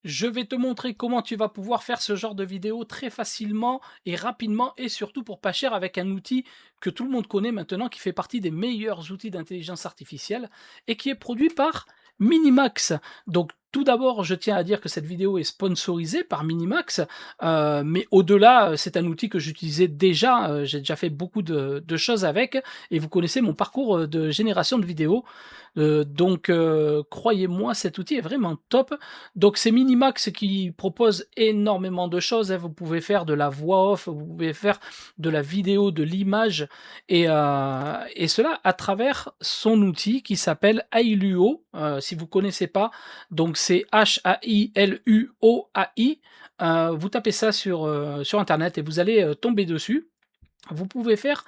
Je vais te montrer comment tu vas pouvoir faire ce genre de vidéo très facilement et rapidement et surtout pour pas cher avec un outil que tout le monde connaît maintenant, qui fait partie des meilleurs outils d'intelligence artificielle et qui est produit par Minimax. Donc tout d'abord, je tiens à dire que cette vidéo est sponsorisée par Minimax, mais au-delà, c'est un outil que j'utilisais déjà, j'ai déjà fait beaucoup de choses avec et vous connaissez mon parcours, de génération de vidéos. Croyez-moi, cet outil est vraiment top. Donc c'est Minimax qui propose énormément de choses, hein. Vous pouvez faire de la voix off, vous pouvez faire de la vidéo, de l'image et cela à travers son outil qui s'appelle Ailuo, si vous connaissez pas, donc c'est H-A-I-L-U-O-A-I. Vous tapez ça sur internet et vous allez, tomber dessus. Vous pouvez faire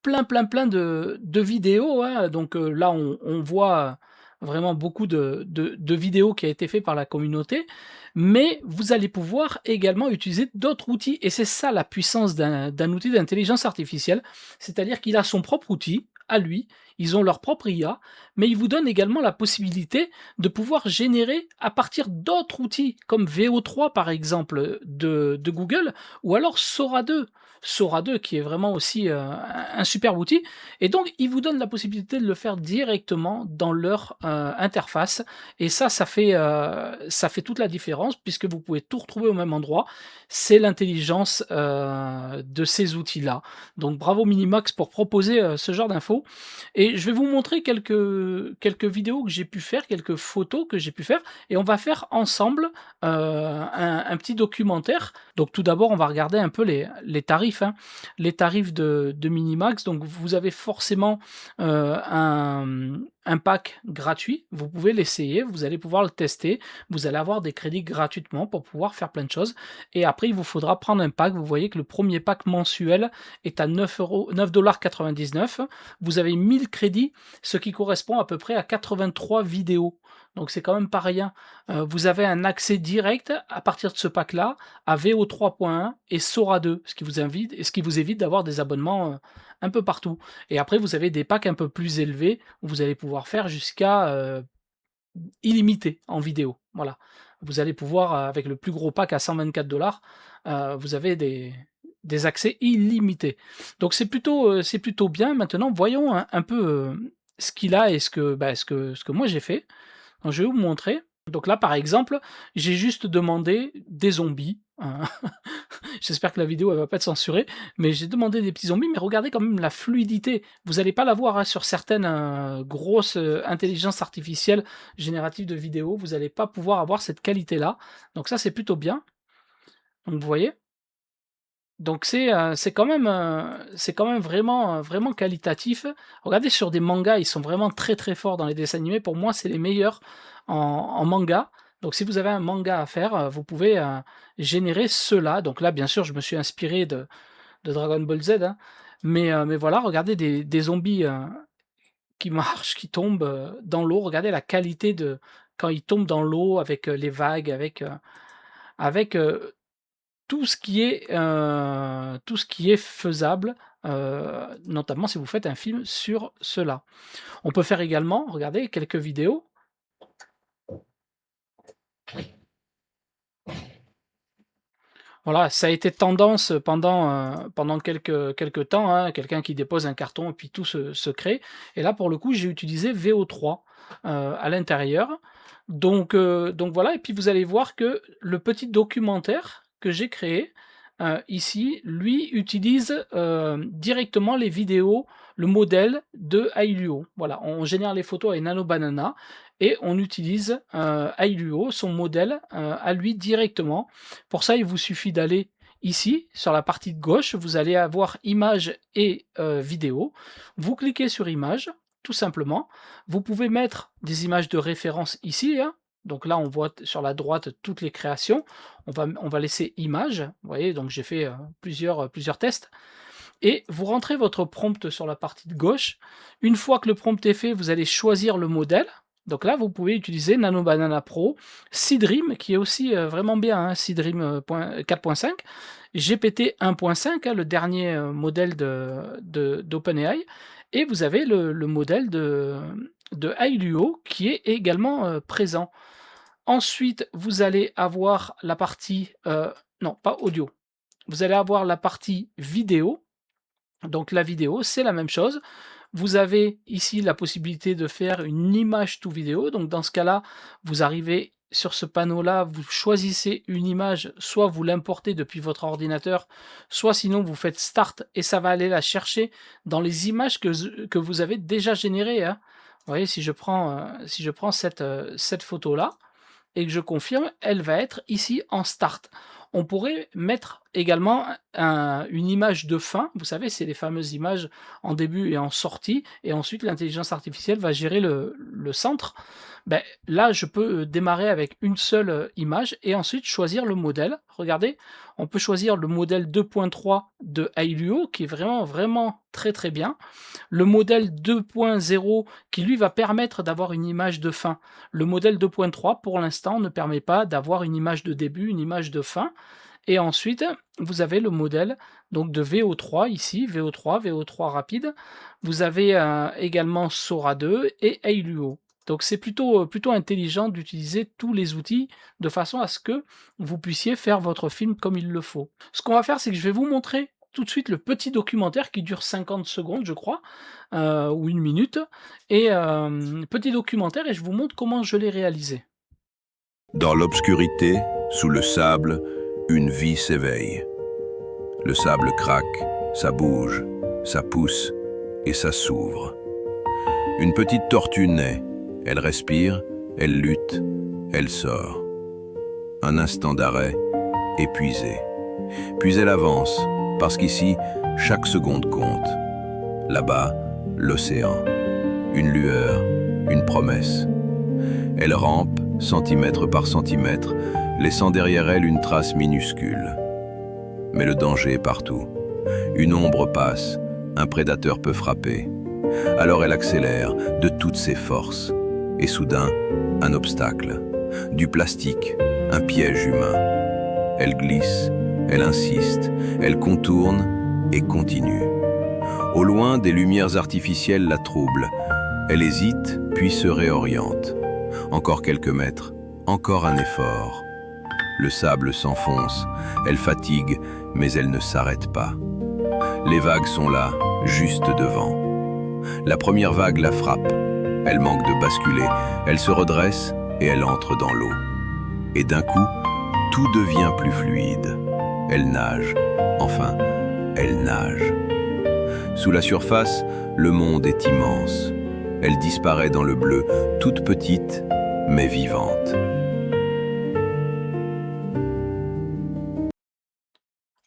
plein de vidéos, hein, donc là on voit vraiment beaucoup de vidéos qui a été fait par la communauté, mais vous allez pouvoir également utiliser d'autres outils et c'est ça la puissance d'un outil d'intelligence artificielle. C'est-à-dire qu'il a son propre outil à lui, ils ont leur propre IA, mais ils vous donnent également la possibilité de pouvoir générer à partir d'autres outils comme VO3 par exemple, de Google ou alors Sora 2. Sora 2 qui est vraiment aussi, un super outil et donc ils vous donnent la possibilité de le faire directement dans leur, interface et ça fait toute la différence puisque vous pouvez tout retrouver au même endroit. C'est l'intelligence, de ces outils-là. Donc bravo Minimax pour proposer, ce genre d'infos et je vais vous montrer quelques vidéos que j'ai pu faire, quelques photos que j'ai pu faire et on va faire ensemble, un petit documentaire. Donc tout d'abord, on va regarder un peu les tarifs, hein. Les tarifs de Minimax, donc vous avez forcément, un pack gratuit. Vous pouvez l'essayer, vous allez pouvoir le tester, vous allez avoir des crédits gratuitement pour pouvoir faire plein de choses et après il vous faudra prendre un pack. Vous voyez que le premier pack mensuel est à 9,99 €. Vous avez 1000 crédits, ce qui correspond à peu près à 83 vidéos. Donc c'est quand même pas rien. Vous avez un accès direct à partir de ce pack-là à VO 3.1 et Sora 2, ce qui vous évite d'avoir des abonnements, un peu partout et après vous avez des packs un peu plus élevés où vous allez pouvoir faire jusqu'à, illimité en vidéo, voilà. Vous allez pouvoir, avec le plus gros pack à 124 vous avez des accès illimités. Donc c'est plutôt bien. Maintenant voyons un peu, ce qu'il a et ce que moi j'ai fait. Donc je vais vous montrer. Donc là, par exemple, j'ai juste demandé des zombies, hein. J'espère que la vidéo elle va pas être censurée, mais j'ai demandé des petits zombies, mais regardez quand même la fluidité. Vous allez pas l'avoir, hein, sur certaines, grosses, intelligences artificielles génératives de vidéos, vous allez pas pouvoir avoir cette qualité-là. Donc ça, c'est plutôt bien. Donc vous voyez? Donc c'est quand même vraiment, vraiment qualitatif. Regardez sur des mangas, ils sont vraiment très forts dans les dessins animés. Pour moi, c'est les meilleurs en manga. Donc si vous avez un manga à faire, vous pouvez, générer ceux-là. Donc là, bien sûr, je me suis inspiré de Dragon Ball Z, hein, mais voilà, regardez des zombies, qui marchent, qui tombent, dans l'eau. Regardez la qualité de quand ils tombent dans l'eau avec, les vagues, avec, tout ce qui est faisable, notamment si vous faites un film sur cela. On peut faire également, regardez, quelques vidéos. Voilà, ça a été tendance pendant quelques temps, hein, quelqu'un qui dépose un carton et puis tout se crée et là, pour le coup, j'ai utilisé VO3, à l'intérieur. Donc voilà et puis vous allez voir que le petit documentaire que j'ai créé, ici, lui, utilise, directement les vidéos, le modèle de Ailuo. Voilà, on génère les photos avec Nano Banana et on utilise, Ailuo, son modèle, à lui directement. Pour ça, il vous suffit d'aller ici, sur la partie de gauche, vous allez avoir images et vidéos. Vous cliquez sur images, tout simplement. Vous pouvez mettre des images de référence ici, hein. Donc là, on voit sur la droite toutes les créations. On va laisser images. Vous voyez, donc j'ai fait plusieurs tests. Et vous rentrez votre prompt sur la partie de gauche. Une fois que le prompt est fait, vous allez choisir le modèle. Donc là, vous pouvez utiliser Nano Banana Pro, Seedream, qui est aussi vraiment bien, hein, Seedream 4.5, GPT 1.5, hein, le dernier modèle d'OpenAI, et vous avez le modèle de Ailuo qui est également présent. Ensuite, vous allez avoir la partie, non pas audio, vous allez avoir la partie vidéo. Donc la vidéo, c'est la même chose. Vous avez ici la possibilité de faire une image to vidéo. Donc dans ce cas-là, vous arrivez sur ce panneau-là, vous choisissez une image, soit vous l'importez depuis votre ordinateur, soit sinon vous faites start et ça va aller la chercher dans les images que vous avez déjà générées, hein. Vous voyez, si je prends cette photo-là, et que je confirme, elle va être ici en start. On pourrait mettre également une image de fin, vous savez, c'est les fameuses images en début et en sortie, et ensuite l'intelligence artificielle va gérer le centre. Ben, là, je peux démarrer avec une seule image et ensuite choisir le modèle. Regardez, on peut choisir le modèle 2.3 de Ailuo, qui est vraiment, vraiment très très bien. Le modèle 2.0 qui lui va permettre d'avoir une image de fin. Le modèle 2.3 pour l'instant ne permet pas d'avoir une image de début, une image de fin. Et ensuite, vous avez le modèle donc de VO3 ici, VO3, VO3 rapide. Vous avez également Sora 2 et Ailuo. Donc c'est plutôt intelligent d'utiliser tous les outils de façon à ce que vous puissiez faire votre film comme il le faut. Ce qu'on va faire, c'est que je vais vous montrer tout de suite le petit documentaire qui dure 50 secondes, je crois, ou 1 minute. Et petit documentaire et je vous montre comment je l'ai réalisé. Dans l'obscurité, sous le sable, une vie s'éveille. Le sable craque, ça bouge, ça pousse et ça s'ouvre. Une petite tortue naît, elle respire, elle lutte, elle sort. Un instant d'arrêt, épuisée. Puis elle avance, parce qu'ici, chaque seconde compte. Là-bas, l'océan. Une lueur, une promesse. Elle rampe, centimètre par centimètre, laissant derrière elle une trace minuscule. Mais le danger est partout. Une ombre passe, un prédateur peut frapper. Alors elle accélère de toutes ses forces. Et soudain, un obstacle. Du plastique, un piège humain. Elle glisse, elle insiste, elle contourne et continue. Au loin, des lumières artificielles la troublent. Elle hésite, puis se réoriente. Encore quelques mètres, encore un effort. Le sable s'enfonce, elle fatigue, mais elle ne s'arrête pas. Les vagues sont là, juste devant. La première vague la frappe. Elle manque de basculer, elle se redresse et elle entre dans l'eau. Et d'un coup, tout devient plus fluide. Elle nage, enfin, elle nage. Sous la surface, le monde est immense. Elle disparaît dans le bleu, toute petite, mais vivante.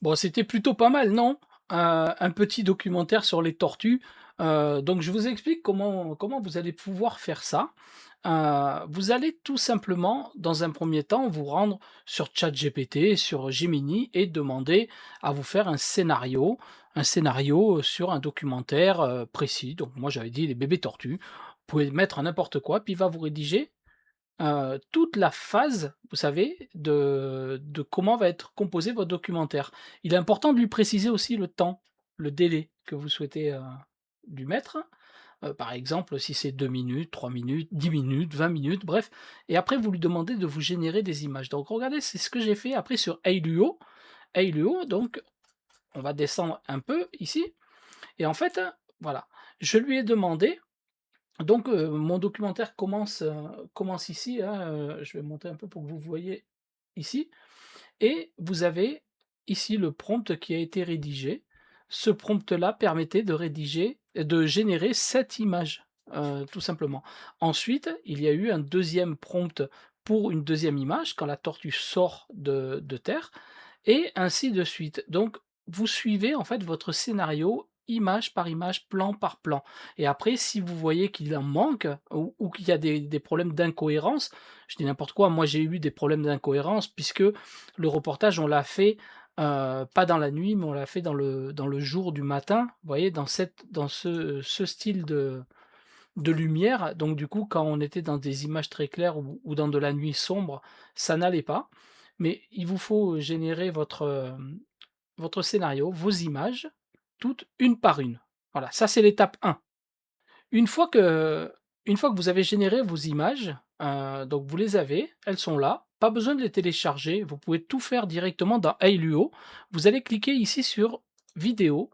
Bon, c'était plutôt pas mal, non? Un petit documentaire sur les tortues. Donc je vous explique comment vous allez pouvoir faire ça. Vous allez tout simplement, dans un premier temps, vous rendre sur ChatGPT, sur Gemini et demander à vous faire un scénario sur un documentaire, précis. Donc moi j'avais dit les bébés tortues. Vous pouvez mettre n'importe quoi, puis il va vous rédiger toute la phase, vous savez, de comment va être composé votre documentaire. Il est important de lui préciser aussi le temps, le délai que vous souhaitez, lui mettre. Par exemple, si c'est 2 minutes, 3 minutes, 10 minutes, 20 minutes, bref. Et après, vous lui demandez de vous générer des images. Donc regardez, c'est ce que j'ai fait après sur Ailuo. Ailuo, donc on va descendre un peu ici. Et en fait, voilà, je lui ai demandé donc mon documentaire commence ici, hein, je vais monter un peu pour que vous voyez ici et vous avez ici le prompt qui a été rédigé. Ce prompt-là permettait de générer 7 images, tout simplement. Ensuite, il y a eu un deuxième prompt pour une deuxième image quand la tortue sort de terre et ainsi de suite. Donc vous suivez en fait votre scénario image par image, plan par plan et après si vous voyez qu'il en manque ou qu'il y a des problèmes d'incohérence, je dis n'importe quoi, moi j'ai eu des problèmes d'incohérence puisque le reportage on l'a fait, pas dans la nuit, mais on l'a fait dans le jour du matin, vous voyez? Dans ce style de lumière, donc du coup, quand on était dans des images très claires ou dans de la nuit sombre, ça n'allait pas. Mais il vous faut générer votre scénario, vos images, toutes une par une. Voilà, ça c'est l'étape 1. Une fois que une fois que vous avez généré vos images, Donc vous les avez, elles sont là, pas besoin de les télécharger, vous pouvez tout faire directement dans Ailuo. Vous allez cliquer ici sur vidéo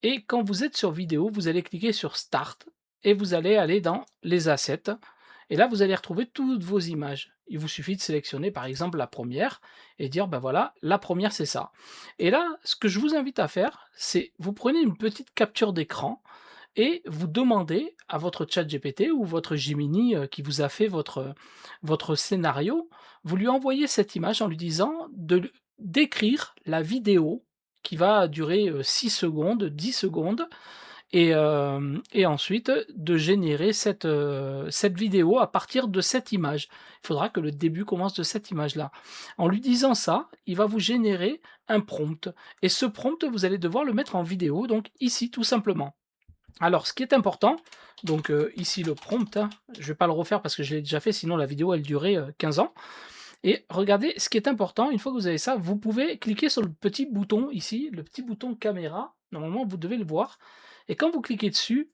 et quand vous êtes sur vidéo, vous allez cliquer sur start et vous allez aller dans les assets et là vous allez retrouver toutes vos images. Il vous suffit de sélectionner par exemple la première et dire ben voilà, la première c'est ça. Et là, ce que je vous invite à faire, c'est vous prenez une petite capture d'écran et vous demandez à votre ChatGPT ou votre Gemini, qui vous a fait votre scénario, vous lui envoyez cette image en lui disant d'écrire la vidéo qui va durer, 6 secondes, 10 secondes et ensuite de générer cette vidéo à partir de cette image. Il faudra que le début commence de cette image-là. En lui disant ça, il va vous générer un prompt et ce prompt, vous allez devoir le mettre en vidéo, donc ici, tout simplement. Alors, ce qui est important, donc ici le prompt, hein, je ne vais pas le refaire parce que je l'ai déjà fait, sinon la vidéo elle durait 15 ans. Et regardez, ce qui est important, une fois que vous avez ça, vous pouvez cliquer sur le petit bouton ici, le petit bouton caméra. Normalement, vous devez le voir. Et quand vous cliquez dessus,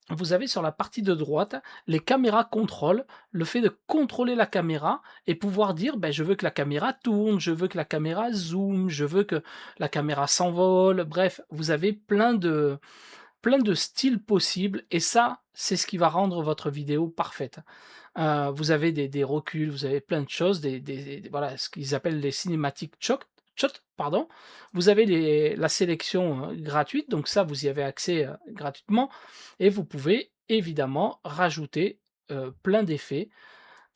vous avez sur la partie de droite les caméras contrôle, le fait de contrôler la caméra et pouvoir dire ben, je veux que la caméra tourne, je veux que la caméra zoome, je veux que la caméra s'envole. Bref, vous avez plein de styles possibles et ça, c'est ce qui va rendre votre vidéo parfaite. Vous avez des reculs, vous avez plein de choses, voilà, ce qu'ils appellent les cinématiques shot, pardon. Vous avez la sélection, gratuite, donc ça, vous y avez accès, gratuitement et vous pouvez évidemment rajouter, plein d'effets.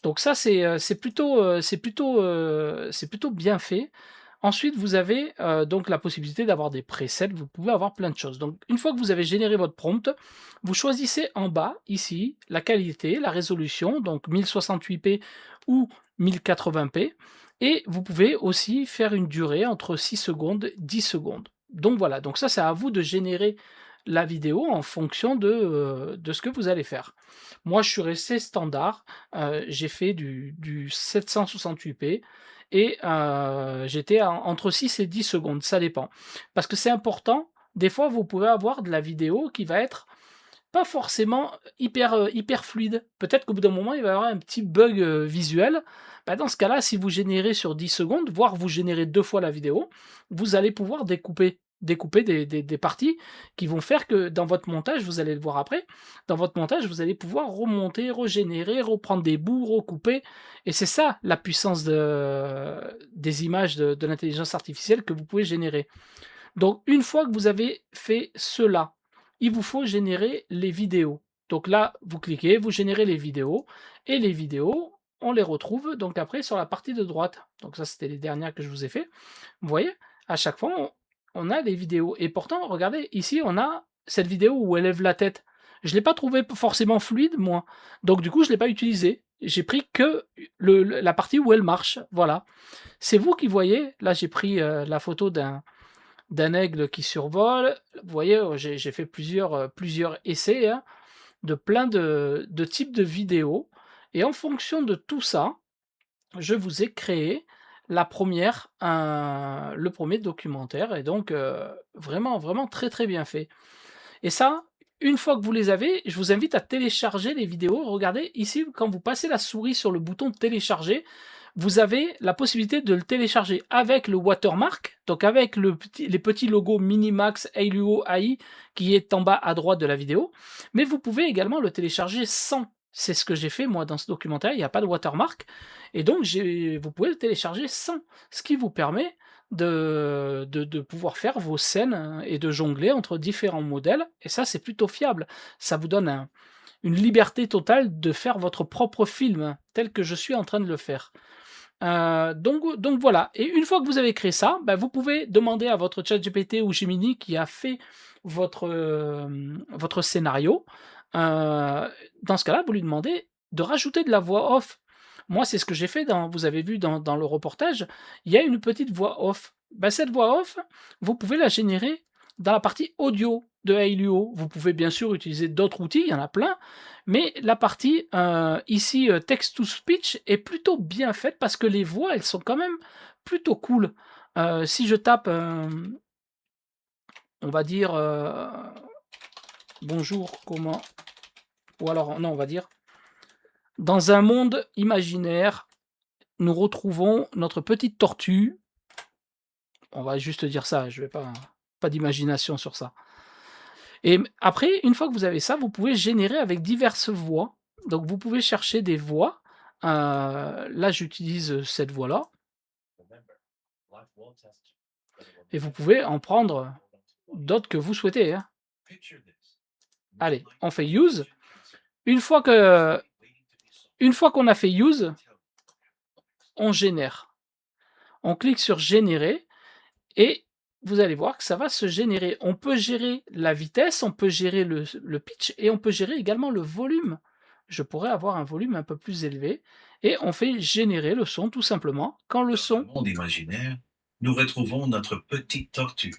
Donc ça, c'est plutôt bien fait. Ensuite, vous avez, donc la possibilité d'avoir des presets, vous pouvez avoir plein de choses. Donc une fois que vous avez généré votre prompt, vous choisissez en bas, ici, la qualité, la résolution, donc 1068p ou 1080p et vous pouvez aussi faire une durée entre 6 secondes, 10 secondes. Donc voilà, donc ça, c'est à vous de générer la vidéo en fonction de ce que vous allez faire. Moi, je suis resté standard, j'ai fait du 768p et j'étais entre 6 et 10 secondes, ça dépend. Parce que c'est important, des fois, vous pouvez avoir de la vidéo qui va être pas forcément hyper fluide. Peut-être qu'au bout d'un moment, il va y avoir un petit bug, visuel. Bah, dans ce cas-là, si vous générez sur 10 secondes, voire vous générez 2 fois la vidéo, vous allez pouvoir découper des parties qui vont faire que dans votre montage, vous allez le voir après, dans votre montage, vous allez pouvoir remonter, régénérer, reprendre des bouts, recouper et c'est ça la puissance des images de l'intelligence artificielle que vous pouvez générer. Donc une fois que vous avez fait cela, il vous faut générer les vidéos. Donc là, vous cliquez, vous générez les vidéos et les vidéos, on les retrouve donc après sur la partie de droite. Donc ça, c'était les dernières que je vous ai fait. Vous voyez? À chaque fois, on a les vidéos et pourtant, regardez, ici, on a cette vidéo où elle lève la tête. Je ne l'ai pas trouvé forcément fluide, moi. Donc du coup, je ne l'ai pas utilisé. J'ai pris que la partie où elle marche. Voilà. C'est vous qui voyez. Là, j'ai pris la photo d'un aigle qui survole. Vous voyez, j'ai fait plusieurs essais, hein, de plein de types de vidéos et en fonction de tout ça, je vous ai créé le premier documentaire et donc vraiment, vraiment très, très bien fait et ça, une fois que vous les avez, je vous invite à télécharger les vidéos. Regardez ici, quand vous passez la souris sur le bouton télécharger, vous avez la possibilité de le télécharger avec le watermark, donc avec les petits logos Minimax Ailuo AI qui est en bas à droite de la vidéo, mais vous pouvez également le télécharger sans. C'est ce que j'ai fait moi dans ce documentaire, il n'y a pas de watermark, et donc vous pouvez le télécharger sans, ce qui vous permet de pouvoir faire vos scènes et de jongler entre différents modèles, et ça c'est plutôt fiable. Ça vous donne une liberté totale de faire votre propre film, tel que je suis en train de le faire. Donc voilà, et une fois que vous avez créé ça, bah, vous pouvez demander à votre ChatGPT ou Gemini qui a fait votre scénario, dans ce cas-là, vous lui demandez de rajouter de la voix off. Moi, c'est ce que j'ai fait vous avez vu dans le reportage, il y a une petite voix off. Bah, cette voix off, vous pouvez la générer dans la partie audio de Ailuo. Vous pouvez bien sûr utiliser d'autres outils, il y en a plein, mais la partie, ici, text to speech est plutôt bien faite parce que les voix, elles sont quand même plutôt cool. Si je tape, on va dire, «Bonjour, comment» ou alors non, on va dire Dans un monde imaginaire, nous retrouvons notre petite tortue. On va juste dire ça, je vais pas d'imagination sur ça. Et après, une fois que vous avez ça, vous pouvez générer avec diverses voix. Donc vous pouvez chercher des voix. Là, j'utilise cette voix-là et vous pouvez en prendre d'autres que vous souhaitez, hein. Allez, on fait use. Une fois que une fois qu'on a fait use, on génère. On clique sur générer et vous allez voir que ça va se générer. On peut gérer la vitesse, on peut gérer le pitch et on peut gérer également le volume. Je pourrais avoir un volume un peu plus élevé et on fait générer le son tout simplement. Quand le Dans un son monde imaginaire, nous retrouvons notre petite tortue.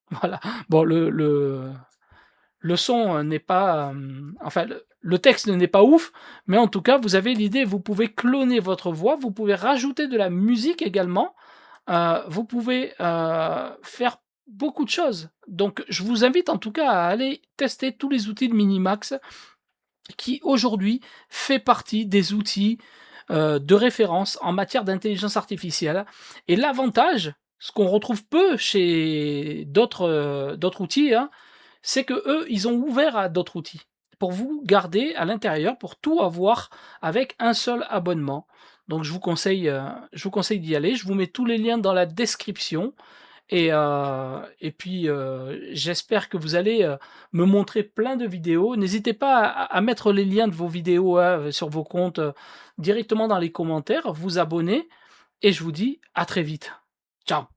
voilà, bon le son, n'est pas, enfin le texte n'est pas ouf, mais en tout cas vous avez l'idée, vous pouvez cloner votre voix, vous pouvez rajouter de la musique également. Vous pouvez, faire beaucoup de choses. Donc je vous invite en tout cas à aller tester tous les outils de Minimax qui aujourd'hui fait partie des outils, de référence en matière d'intelligence artificielle et l'avantage, ce qu'on retrouve peu chez d'autres outils, hein, c'est qu'eux, ils ont ouvert à d'autres outils pour vous garder à l'intérieur, pour tout avoir avec un seul abonnement. Donc je vous conseille d'y aller. Je vous mets tous les liens dans la description et puis, j'espère que vous allez, me montrer plein de vidéos. N'hésitez pas à mettre les liens de vos vidéos, hein, sur vos comptes, directement dans les commentaires, vous abonner et je vous dis à très vite. Ciao.